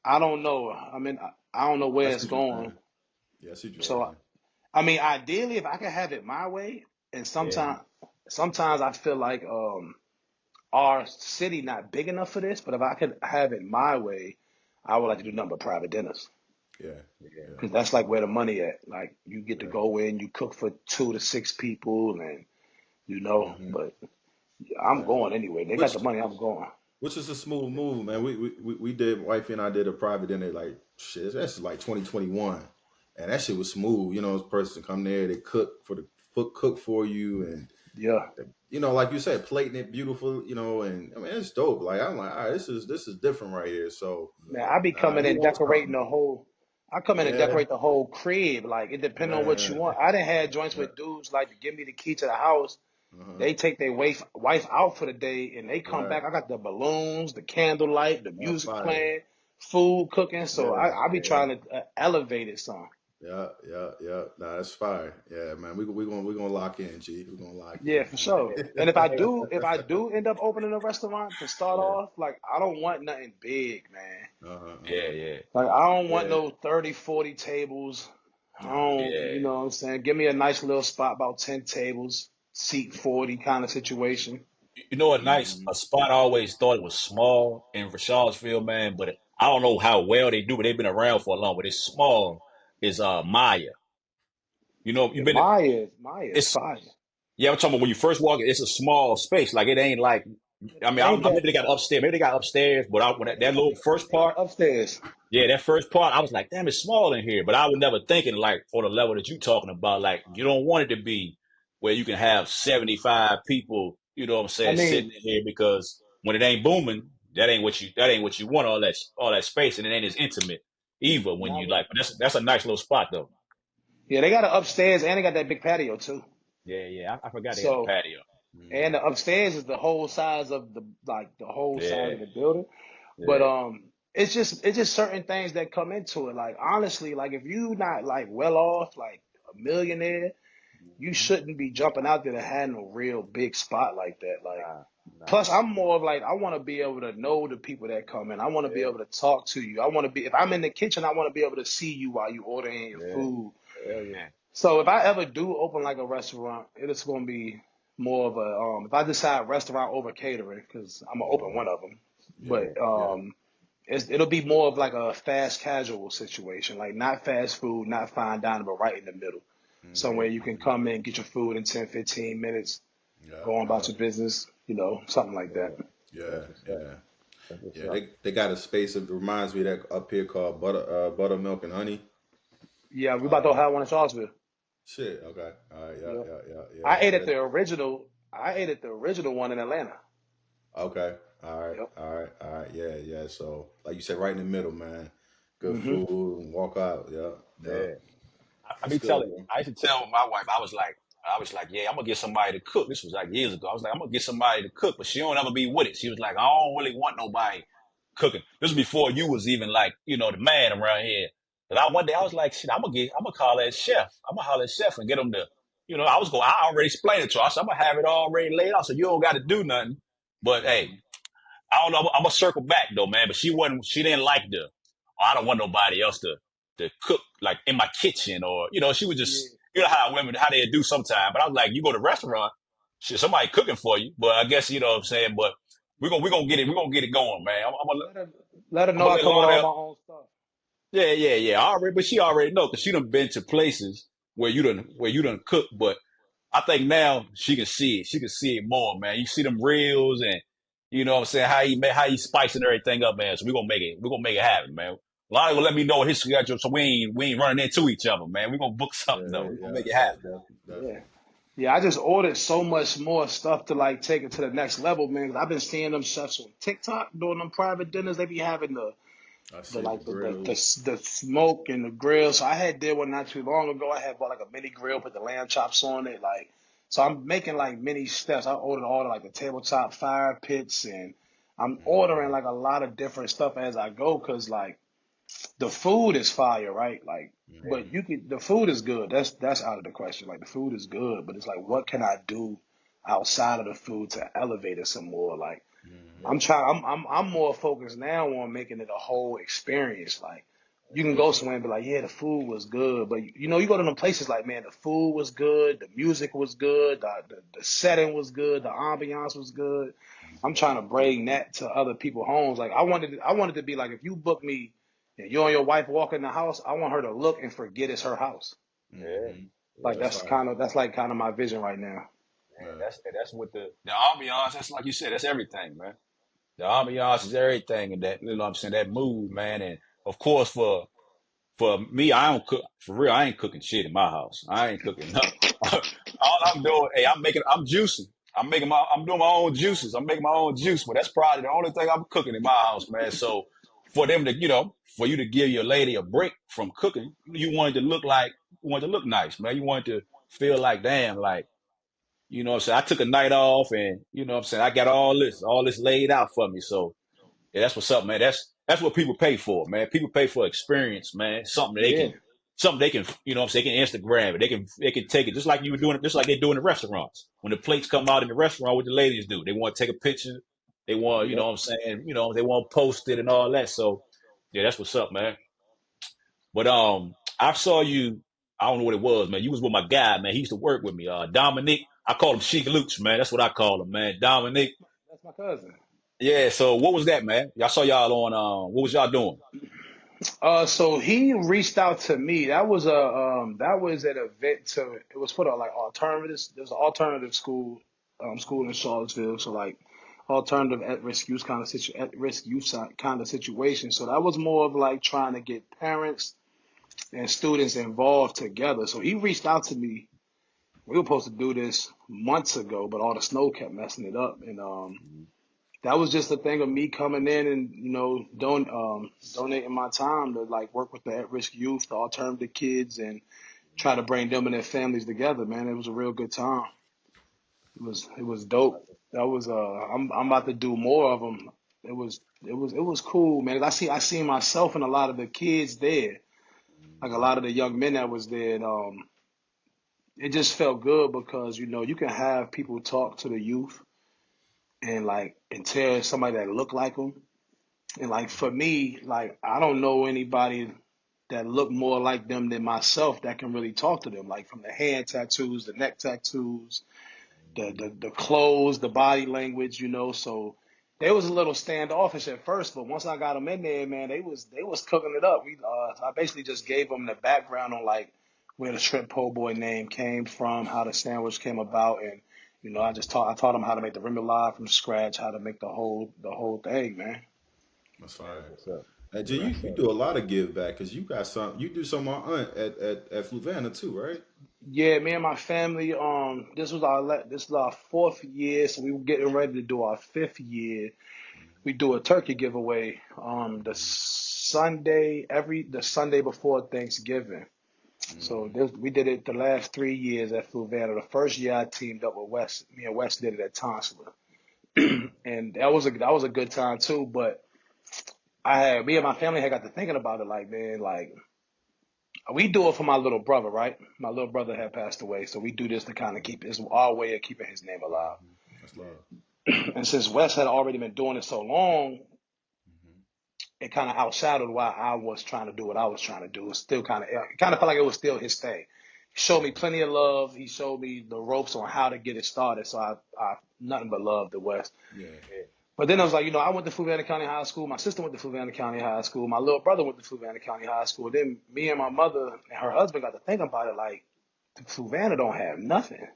I don't know. I mean I don't know I where see it's what you're going. saying. Yeah, I see what you're So saying. I mean ideally if I could have it my way, and Yeah. sometimes I feel like our city not big enough for this, but if I could have it my way, I would like to do nothing but private dinners. Yeah. Yeah. Yeah. Because that's like where the money at. Like you get to Yeah. go in, you cook for 2 to 6 people, and Mm-hmm. but I'm Yeah. going anyway. They got Which the money, I'm going. which is a smooth move, man. We did wifey and I did a private dinner like shit. That's like 2021, and that shit was smooth. This person come there, they cook for you, and Yeah. like you said, plating it beautiful. And I mean it's dope. Like I'm like, all right, this is different right here. So Man, I be nah, coming you in want decorating something? the whole. I come in and Yeah, decorate the whole crib. Like it depends on what you man. want. I didn't have joints Yeah. with dudes like to give me the key to the house. Uh-huh. They take their wife out for the day and they come Right. back. I got the balloons, the candlelight, the On music fire. playing, food cooking. So Yeah, I be yeah. trying to elevate it some. Yeah, yeah, yeah. Nah, that's fire. Yeah, man. We gonna lock in, G. We're gonna lock Yeah, in, for man. sure. And if I do end up opening a restaurant to start Yeah. off, like I don't want nothing big, man. Uh-huh. Yeah. Uh-huh. Yeah. Like I don't want Yeah. no 30, 40 tables. I Uh-huh. don't, Yeah. you know what I'm saying? Give me a nice little spot, about 10 tables, seat 40 kind of situation. You know, Mm-hmm. a spot I always thought it was small in Rashadville, man, but I don't know how well they do, but they've been around for a long, but it's small, is Maya. Yeah, You've been, Maya's it's, fire. yeah, I'm talking about when you first walk in, it's a small space. Like it ain't like, I mean, It ain't maybe that. they got upstairs, maybe they got upstairs, but when that little first They got part, upstairs. yeah, that first part, I was like, damn, it's small in here. But I would never think it like for the level that you talking about. Like, you don't want it to be where you can have 75 people, you know what I'm I saying, sitting mean, in here because when it ain't booming, that ain't what you want, all that space, and it ain't as intimate either when you not like, but that's a nice little spot though. yeah, they got an upstairs and they got that big patio too. Yeah, yeah. I forgot they had a So, patio. and Mm-hmm. the upstairs is the whole size of the whole size Yeah, of the building. But yeah. it's just certain things that come into it. Like honestly, like if you not like well off, like a millionaire, you shouldn't be jumping out there to have no real big spot like that. Like Nah, nah. plus I'm more of like I want to be able to know the people that come in. I want to be Yeah, able to talk to you. I want to be if I'm in the kitchen, I want to be able to see you while you ordering your yeah. food. Hell yeah. So if I ever do open like a restaurant, it's gonna be more of a if I decide restaurant over catering because I'm gonna open one of them, Yeah. but Yeah. it'll be more of like a fast casual situation, like not fast food, not fine dining, but right in the middle, somewhere you can Mm-hmm. come in, get your food in 10, 15 minutes, Yeah. go on Yeah. about your business, something like that. Yeah. Yeah. That's what's Yeah, up. they got a space that reminds me of that up here called buttermilk and honey. Yeah, we about to Uh, have one in Charlottesville. Shit. Okay. All right. Yeah. Yep. Yeah. Yeah. Yeah. I ate Yeah. at the original. I ate at the original one in Atlanta. Okay. All right. Yep. All right. All right. Yeah. Yeah. So, like you said, right in the middle, man. Good Hmm. food and walk out. Yeah. Yeah. Yeah. I That's be good, telling. bro. I used to tell my wife. I was like, yeah, I'm gonna get somebody to cook. This was like years ago. I was like, I'm gonna get somebody to cook, but she don't ever be with it. She was like, I don't really want nobody cooking. This was before you was even like, the man around here. And one day I was like, shit, I'm gonna call that chef. I'm gonna holler at chef and get him to, I already explained it to her. I said, I'm gonna have it already laid out, so you don't got to do nothing. But hey, Hmm. I don't know. I'm gonna circle back though, man. But she wasn't. She didn't like I don't want nobody else to cook like in my kitchen or She was Yeah. just how women how they do sometimes. But I was like, you go to a restaurant, shit, somebody cooking for you. But I guess you know what I'm saying. But we're gonna get it. We're gonna get it going, man. Let her let her I'm know gonna I let come with all Lana. my own stuff. Yeah, yeah, yeah. I already, but she already know because she done been to places where you done cook. But I think now she can see it. She can see it more, man. You see them reels and you know what I'm saying, how he spicing everything up, man. So we're gonna make it happen, man. Lonnie will let me know his schedule so we ain't running into each other, man. We're gonna book Yeah. something though. We're gonna Yeah. make it Yeah. happen. Definitely. Yeah. Definitely. Yeah, I just ordered so much more stuff to like take it to the next level, man. 'Cause I've been seeing them chefs on TikTok doing them private dinners. They be having I the see the like grills. the smoke and the grill. So I had did one not too long ago. I had bought like a mini grill, put the lamb chops on it, like. So I'm making like mini steps. I ordered all the like the tabletop fire pits, and I'm ordering Hmm. like a lot of different stuff as I go, cause like the food is fire, right? Like, Yeah, but the food is good. That's out of the question. Like the food is good, but it's like, what can I do outside of the food to elevate it some more? Like, Hmm. I'm trying. I'm more focused now on making it a whole experience. Like, you can Yeah. go somewhere and be like, yeah, the food was good, but you go to them places like, man, the food was good, the music was good, the setting was good, the ambiance was good. I'm trying to bring that to other people's homes. Like, I wanted to be like, if you book me and you and your wife walk in the house, I want her to look and forget it's her house. yeah, Hmm. yeah, Like That's fine. that's like kind of my vision right now. man. Yeah. That's what the ambiance. That's like you said. That's everything, man. The ambiance is everything, and that what I'm saying, that mood, man. And of course, for me, I don't cook for real. I ain't cooking shit in my house. I ain't cooking nothing. All I'm doing, hey, I'm juicing. I'm doing my own juices. I'm making my own juice, but that's probably the only thing I'm cooking in my house, man. So for them to, for you to give your lady a break from cooking, you wanted to look nice, man. You wanted to feel like, damn, like, what I'm saying. I took a night off and, what I'm saying. I got all this laid out for me. So yeah, that's what's up, man. That's what people pay for, man. People pay for experience, man. Yeah, Something they can, what I'm saying, they can Instagram it. They can take it just like you were doing it, just like they do in the restaurants. When the plates come out in the restaurant, what the ladies do, they want to take a picture. They want, yep. what I'm saying, they want to post it and all that. So yeah, that's what's up, man. But I saw you. I don't know what it was, man. You was with my guy, man. He used to work with me, Dominic. I call him Sheik Luch, man. That's what I call him, man. Dominic. That's my cousin. Yeah. So what was that, man? Y'all saw y'all on. What was y'all doing? So he reached out to me. That was an event to. It was for the like alternatives. There's an alternative school in Charlottesville. So like alternative at risk youth kind of situation. So that was more of like trying to get parents and students involved together. So he reached out to me. We were supposed to do this months ago, but all the snow kept messing it up, and that was just a thing of me coming in and donating my time to like work with the at-risk youth, the alternative kids, and try to bring them and their families together. Man, it was a real good time. It was dope. That was I'm about to do more of them. It was cool, man. I see myself and a lot of the kids there, like a lot of the young men that was there. And, it just felt good because you can have people talk to the youth and tell somebody that look like them. And like for me, like I don't know anybody that look more like them than myself that can really talk to them. Like from the hand tattoos, the neck tattoos, the clothes, the body language. So they was a little standoffish at first, but once I got them in there, man, they was cooking it up. I basically just gave them the background on like where the shrimp po' boy name came from, how the sandwich came about, and I taught them how to make the remoulade from scratch, how to make the whole thing, man. That's Yeah, fine. that's what's up. And G, That's you, what's you up. do a lot of give back because you got some. You do some on at Fluvanna too, right? Yeah, me and my family. This is our fourth year, so we were getting ready to do our fifth year. We do a turkey giveaway. The Sunday before Thanksgiving. So Mm-hmm. we did it the last 3 years at Fluvanna. The first year I teamed up with West. Me and West did it at Tonsila, and that was a good time too. But me and my family had got to thinking about it. Like, man, like we do it for my little brother, right? My little brother had passed away, so we do this to kind of keep it's our way of keeping his name alive. Mm-hmm. That's love. And since Wes had already been doing it so long, Mm-hmm. it kind of outshadowed why I was trying to do what I was trying to do. It still kind of felt like it was still his thing. He showed me plenty of love. He showed me the ropes on how to get it started. So I nothing but love the West. Yeah. But then I was like, I went to Fluvanna County High School. My sister went to Fluvanna County High School. My little brother went to Fluvanna County High School. Then me and my mother and her husband got to think about it. Like, Fluvanna don't have nothing.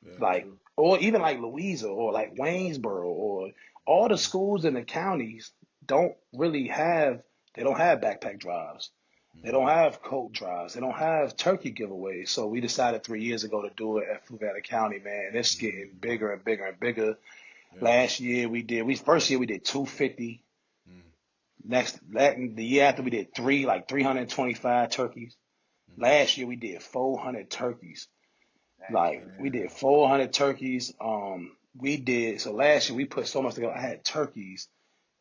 Yeah. Like, True. or even like Louisa or like Waynesboro or all the schools in the counties don't really have, they don't have backpack drives. They don't Mm-hmm. have coat drives. They don't have turkey giveaways. So we decided 3 years ago to do it at Fluvanna County, man. And it's getting Mm-hmm. bigger and bigger and bigger. Yeah. Last year first year we did 250. The year after we did 325 turkeys. Mm-hmm. Last year we did 400 turkeys. Like we did Damn. 400 turkeys. So last year we put so much together. I had turkeys,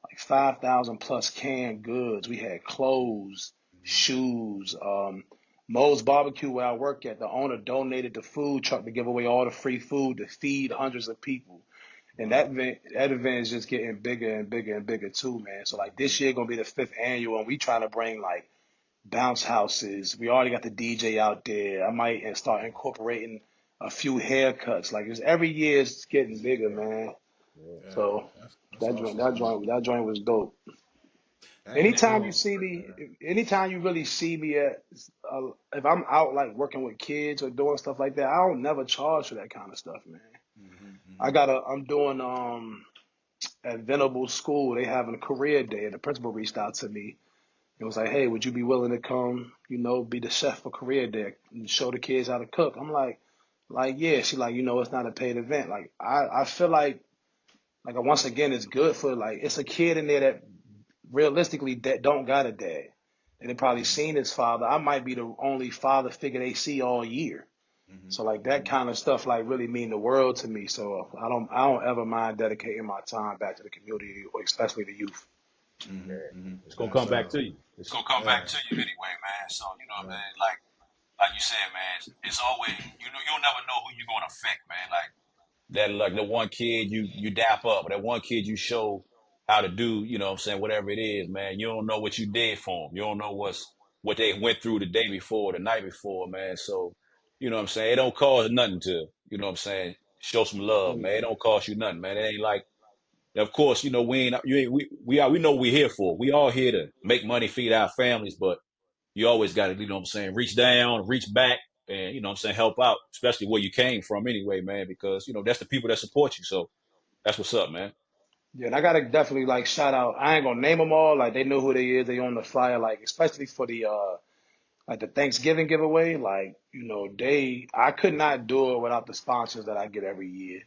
like 5,000 plus canned goods. We had clothes, shoes. Moe's Barbecue where I work at, the owner donated the food truck to give away all the free food to feed hundreds of people. And Wow. that event is just getting bigger and bigger and bigger too, man. So like Mm-hmm. this year gonna be the fifth annual, and we trying to bring like bounce houses. We already got the DJ out there. I might start incorporating a few haircuts. Like it's every year it's getting bigger, man. Yeah. Yeah. So That's that joint, awesome, that man. joint, that joint was dope. And Anytime you really see me if I'm out like working with kids or doing stuff like that, I don't never charge for that kind of stuff, man. mm-hmm. Mm-hmm. I'm doing at Venable School. They having a career day, and the principal reached out to me. It was like, hey, would you be willing to come, be the chef for career day and show the kids how to cook? I'm like, yeah. She like, it's not a paid event. Like, I feel like once again, it's good for like, it's a kid in there that realistically that don't got a dad. And they probably Mm-hmm. seen his father. I might be the only father figure they see all year. So like that Mm-hmm. kind of stuff like really mean the world to me. So I don't ever mind dedicating my time back to the community, or especially the youth. Mm-hmm. Yeah. Mm-hmm. It's gonna That come back sounds. to you. It's gonna come Yeah. back to you anyway, man. So Yeah. man, like you said, man, it's always you'll never know who you're gonna affect, man. Like the one kid you dap up, or that one kid you show how to do, what I'm saying, whatever it is, man. You don't know what you did for them. You don't know what they went through the day before, the night before, man. So, what I'm saying, it don't cost nothing to, what I'm saying, show some love, man. It don't cost you nothing, man. It ain't like, of course, we ain't, you ain't, we know what we're here for. We all here to make money, feed our families, but you always got to, what I'm saying, reach down, reach back, and, what I'm saying, help out, especially where you came from anyway, man, because, that's the people that support you. So that's what's up, man. Yeah, and I gotta definitely like shout out. I ain't gonna name them all. Like they know who they is. They on the flyer. Like especially for the like the Thanksgiving giveaway. Like I could not do it without the sponsors that I get every year.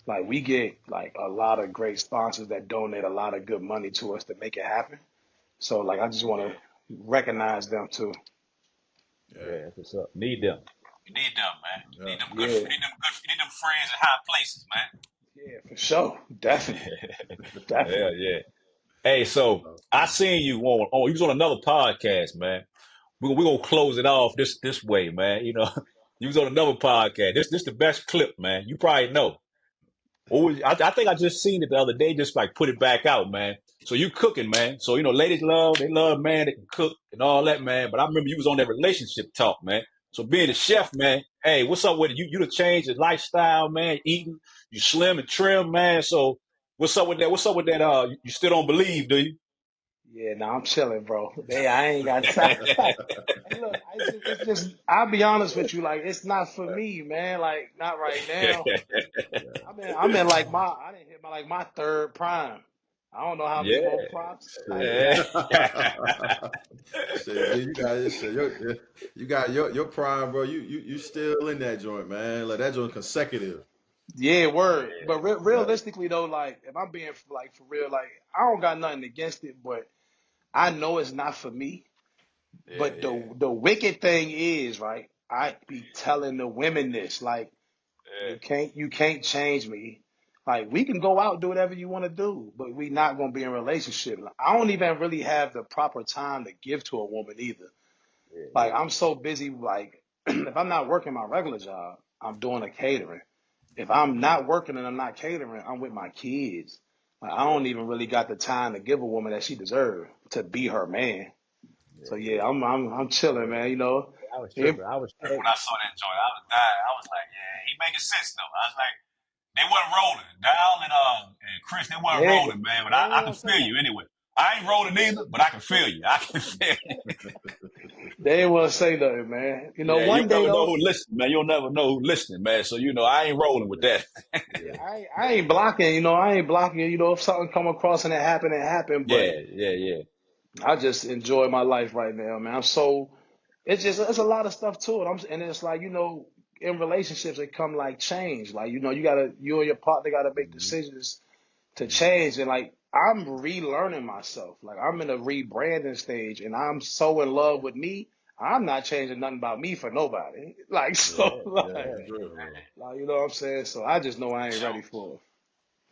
Like we get like a lot of great sponsors that donate a lot of good money to us to make it happen. So like I just want to recognize them too. Yeah. Yeah, that's what's up. Need them. You need them, man. You Yeah. need them good. Yeah, You need them friends in high places, yeah, for sure, definitely, man. Yeah, definitely. yeah. Hey, so I seen you you was on another podcast, man. We're gonna close it off this way, man. You was on another podcast. This the best clip, man. You probably know. I think I just seen it the other day. Just like put it back out, man. So you cooking, man. So ladies they love man that can cook and all that, man. But I remember you was on that relationship talk, man. So being a chef, man. Hey, what's up with it? You to change the lifestyle, man. Eating, you slim and trim, man. So what's up with that? What's up with that? You still don't believe, do you? Yeah, no, I'm chilling, bro. Hey, I ain't got time. Hey, look, it's just. I'll be honest with you, like it's not for me, man. Like not right now. I'm in like I didn't hit my third prime. I don't know how many more Yeah. props. Like, Yeah. Shit. Shit, you got shit, you got your prime, bro. You still in that joint, man. Like that joint consecutive. yeah, word. But Yeah, realistically though, like if I'm being like for real, like I don't got nothing against it, but I know it's not for me. Yeah. But Yeah. the wicked thing is, right? I be telling the women this, like you can't change me. Like we can go out and do whatever you want to do, but we not gonna be in a relationship. Like, I don't even really have the proper time to give to a woman either. Yeah. Like Yeah. I'm so busy. Like if I'm not working my regular job, I'm doing a catering. If I'm not working and I'm not catering, I'm with my kids. Like I Yeah. don't even really got the time to give a woman that she deserves to be her man. Yeah. So Yeah. yeah, I'm chilling, man. You know, I was It- tripping. I was tripping when I saw that joint. I was dying. I was like, yeah, he making sense though. I was like, they wasn't rolling. Dial and Chris, they wasn't they rolling, man. But they I ain't can want to say feel you nothing. anyway. I ain't rolling either, but I can feel you. I can feel you. They ain't want to say nothing, man. You know, Yeah, you'll one day never know who though, listening, man. You'll never know who listening, man. So I ain't rolling with that. yeah, yeah. I ain't blocking. You know, I ain't blocking. You know, if something come across and it happened, it happened. But Yeah, yeah, yeah. I just enjoy my life right now, man. I'm so it's a lot of stuff to it. And it's like in relationships it come like change. Like you and your partner gotta make Mhm, decisions to mhm. change. And like I'm relearning myself. Like I'm in a rebranding stage, and I'm so in love with me. I'm not changing nothing about me for nobody. Like Yeah, so, yeah, Yeah, that's real, bro. you know what I'm saying. So I just know I ain't ready sure, for it.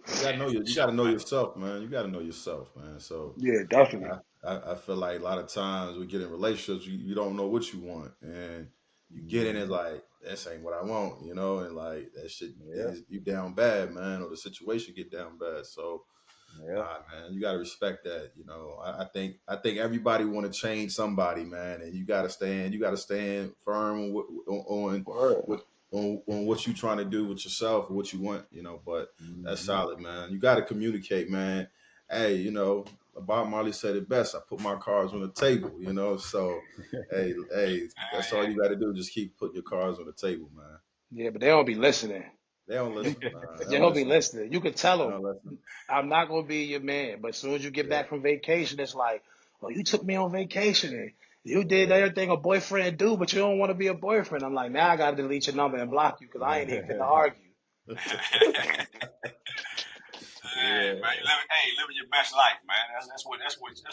You gotta sure, know man. yourself, man. You gotta know yourself, man. So Yeah, definitely. I feel like a lot of times we get in relationships, you don't know what you want, and you get in Mm-hmm. it like this ain't what I want, and like that shit, Yeah, then you down bad, man, or the situation get down bad. So yeah, nah, man, you gotta respect that. I think everybody want to change somebody, man, and you gotta stand firm Word. what on what you trying to do with yourself or what you want, But that's mm-hmm. solid, man. You got to communicate, man. Hey, Bob Marley said it best. I put my cards on the table, So, hey, that's all you got to do. Just keep putting your cards on the table, man. Yeah, but they don't be listening. They don't You, listen. Nah, they they don't don't be listen. listening. You can tell They them, don't listen. I'm not gonna be your man. But as soon as you get Yeah, back from vacation, it's like, oh, you took me on vacation and you did yeah. everything a boyfriend do, but you don't want to be a boyfriend. I'm like, now I gotta delete your number and block you because I ain't even finna argue. Hey, Yeah, man, living your best life, man. That's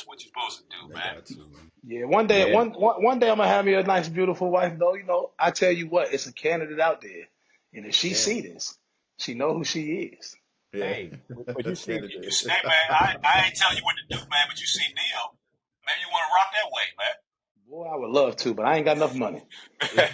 what you're supposed to do, they man. got to, man. Yeah, one day, Yeah, one day I'm gonna have me a nice, beautiful wife, though. You know, I tell you what, it's a candidate out there, and if she Yeah, see this, she know who she is. yeah. hey, but Candidate. hey, man, I ain't telling you what to do, man. But you see Neil, maybe you want to rock that way, Boy, I would love to, but I ain't got enough money. Yeah,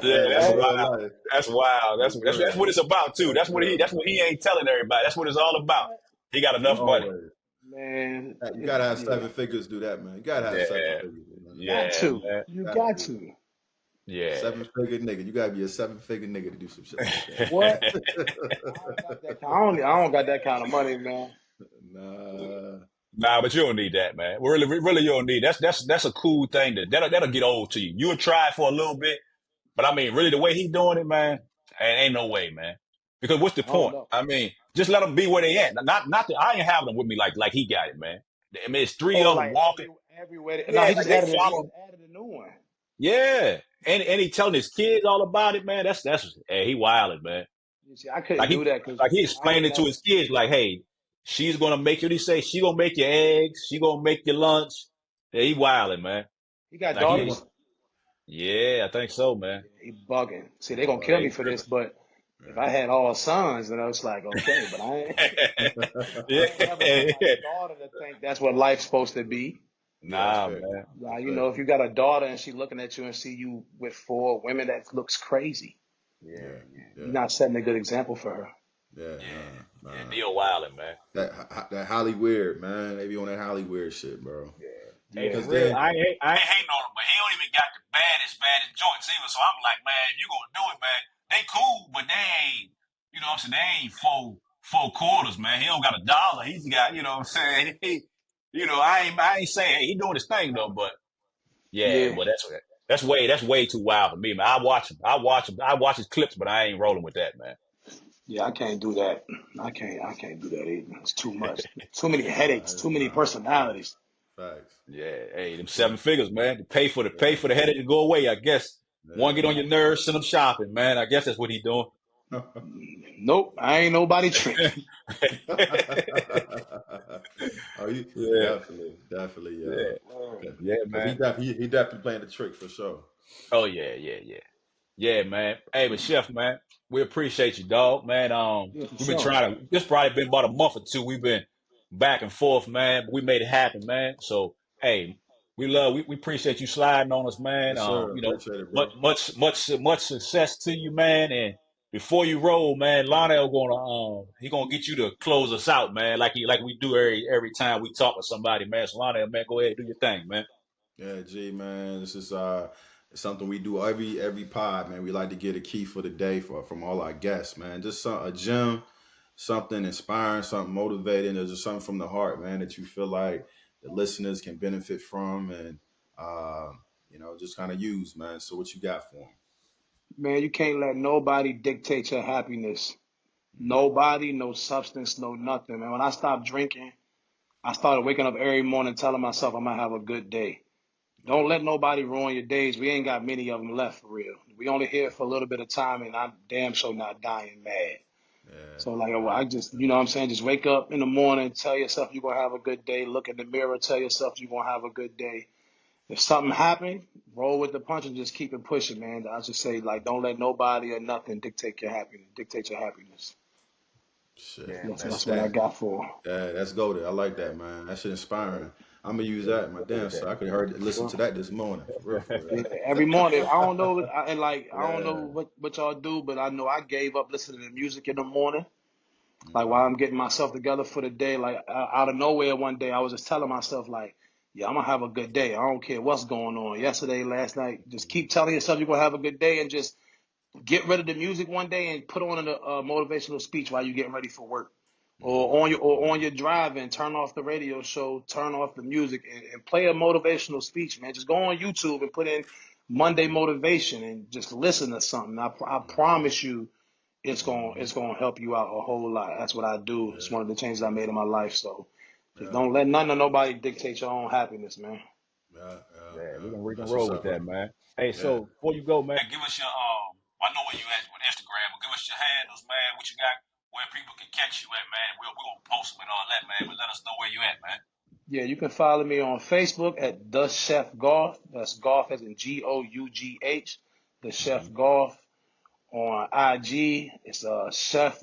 Yeah, hey, that's that's Right? real wild. life. That's wild. That's That's that's real. that's what it's about too. That's real. That's what he ain't telling everybody. That's what it's all about. He got enough You money. Always. man, You gotta have yeah, 7 figures to do that, man. You gotta have seven Yeah, figures, man. got yeah, to, man. you Got got to. to. 7 figure nigga. You gotta be a 7 figure nigga to do some shit like What? Yeah. I ain't got that. I don't got that kind of money, man. Nah. Nah, but you don't need that, man. Really, you don't need that's a cool thing that'll get old to you. You'll try it for a little bit, but I mean, really, the way he doing it, man, ain't no way, man. Because what's the I don't point? know. I mean, just let them be where they at. Not that I ain't having them with me like he got it, man. I mean, it's three Oh, of them like walking. every wedding. No, Yeah, he like just they added it. He follow. just added a new one. Yeah, and he telling his kids all about it, man. That's hey, he wilding, man. You see, I couldn't Like do he that because like he I explained would it to never. his kids, like, hey, she's gonna make you. He say she gonna make your eggs. She gonna make your lunch. Yeah, he wilding, man. He got Like Come he, on. daughters. yeah, I think so, man. Yeah, he bugging. See, they He gonna kill Yeah, me he bugging. for tripping. this, but if I Yeah. had all sons, then I was like, okay, but I ain't. I Yeah, ain't never want my yeah. daughter to think that's what life's supposed to be. Yeah, that's Nah, fair. man. Now, That's you fair. know, if you got a daughter and she looking at you and see you with four women, that looks crazy. Yeah, Yeah. yeah, You're Yeah. not setting a good example for her. Yeah. yeah, Nah. yeah. Nah. Neil wilding, man. That Hollywood, man. They be on that Hollywood shit, bro. Yeah. Hey, Yeah. for Cause real, then I ain't hating on him, but he don't even got the baddest joints either. So I'm like, man, if you gonna do it, man, they cool, but they ain't, what I'm saying, they ain't four quarters, man. He don't got $1. He's got, what I'm saying. I ain't saying he doing his thing though, but yeah, Yeah. but that's way too wild for me, man. I watch him, I watch his clips, but I ain't rolling with that, man. Yeah, I can't do that. I can't do that either. It's too much. Too many headaches. Too many Facts. personalities. Facts. Yeah, hey, them Yeah. 7 figures, man. To pay Yeah. for the headache to go away. I guess one get Yeah. on your nerves, send them shopping, man. I guess that's what he doing. Nope, I ain't nobody trick. Oh, you Yeah, definitely, yeah, because yeah, he man. definitely he definitely playing the trick for sure. Oh yeah, yeah, yeah. Yeah, man. Hey, but Chef, man, we appreciate you, dog, man. Yeah, for We've been sure. trying to. This probably been about a month or two. We've been back and forth, man. But we made it happen, man. So, hey, we appreciate you sliding on us, man. Yes, sir. You know, Appreciate it, much, bro. much success to you, man. And before you roll, man, Lionel he gonna get you to close us out, man, like we do every time we talk with somebody, man. So Lionel, man, go ahead and do your thing, man. Yeah, G man, this is something we do every pod, man. We like to get a key for the day from all our guests, man. Just a gem, something inspiring, something motivating, or just something from the heart, man, that you feel like the listeners can benefit from, and just kind of use, man. So what you got for them? Man, you can't let nobody dictate your happiness. Nobody, no substance, no nothing. Man, when I stopped drinking, I started waking up every morning telling myself I'm gonna have a good day. Don't let nobody ruin your days. We ain't got many of them left for real. We only here for a little bit of time, and I'm damn sure not dying mad. Yeah, So like, well, yeah, I just, you know what I'm saying? Just wake up in the morning, tell yourself you're gonna have a good day. Look in the mirror, tell yourself you're gonna have a good day. If something happened, roll with the punch and just keep it pushing, man. I just say like, don't let nobody or nothing dictate your happiness. Dictate your happiness. shit. Yeah, That's man. that's what I got for. Yeah, that's goaded. I like that, man. That shit inspiring. I'm gonna use that in my damn Yeah. so I could listen to that this morning, for real, for real. Yeah, every morning. I don't know, and like I don't know Yeah. what y'all do, but I know I gave up listening to music in the morning. Like while Hmm. I'm getting myself together for the day, like out of nowhere one day, I was just telling myself like, yeah, I'm gonna have a good day. I don't care what's going on. Yesterday, last night, just keep telling yourself you're gonna have a good day, and just get rid of the music one day and put on a motivational speech while you're getting ready for work, or on your drive and turn off the radio show, turn off the music, and play a motivational speech, man. Just go on YouTube and put in Monday motivation and just listen to something. I promise you, it's gonna help you out a whole lot. That's what I do. It's Yeah, one of the changes I made in my life. So just yeah, don't let none of nobody dictate your own happiness, man. Yeah, yeah. we can That's what's roll with up, that, bro. man. Hey, Yeah. so before you go, man, give us your I know where you at with Instagram, but give us your handles, man. What you got, where people can catch you at, man. We're gonna post them and all that, man. But let us know where you at, man. Yeah, you can follow me on Facebook at The Chef Golf. That's golf as in GOUGH. The Chef Mm-hmm. Golf. On IG, it's Chef.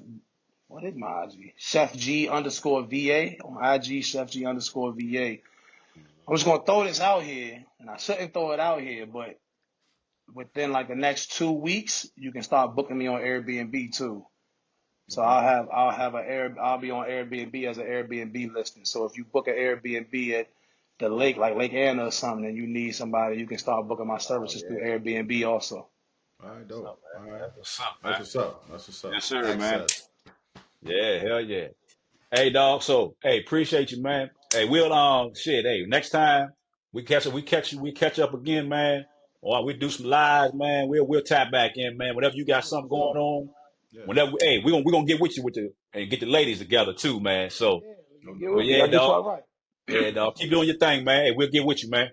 What is my IG? Chef G underscore VA. On IG, Chef G underscore VA. I'm just gonna throw this out here, and I shouldn't throw it out here, but within like the next 2 weeks, you can start booking me on Airbnb too. So Okay. I'll be on Airbnb as an Airbnb listing. So if you book an Airbnb at the lake, like Lake Anna or something, and you need somebody, you can start booking my Oh services through yeah. Airbnb also. All right, What's up, dope. All man? right. That's what's up, That's man. what's up. That's what's Yes, up. sir, man. Access. Yeah, hell yeah. Hey, dog. So, hey, appreciate you, man. Hey, we'll shit. Hey, next time we catch up again, man. Or we do some lives, man. We'll tap back in, man. Whenever you got Yeah, for something going sure. on, Yeah. whenever, hey, we gonna get with you and get the ladies together too, man. So, Yeah, No, get no but with me. yeah, I'll get doubt. dog. y'all right. Yeah, dog. Keep doing your thing, man. Hey, we'll get with you, man.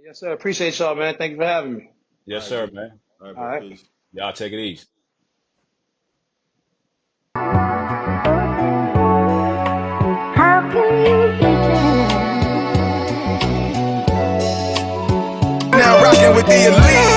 Yes, sir. Appreciate y'all, man. Thank you for having me. All Yes, right, G. sir, man. All right, All bro. right. Peace. Y'all take it easy. How can you pretend? Now rocking with the elite.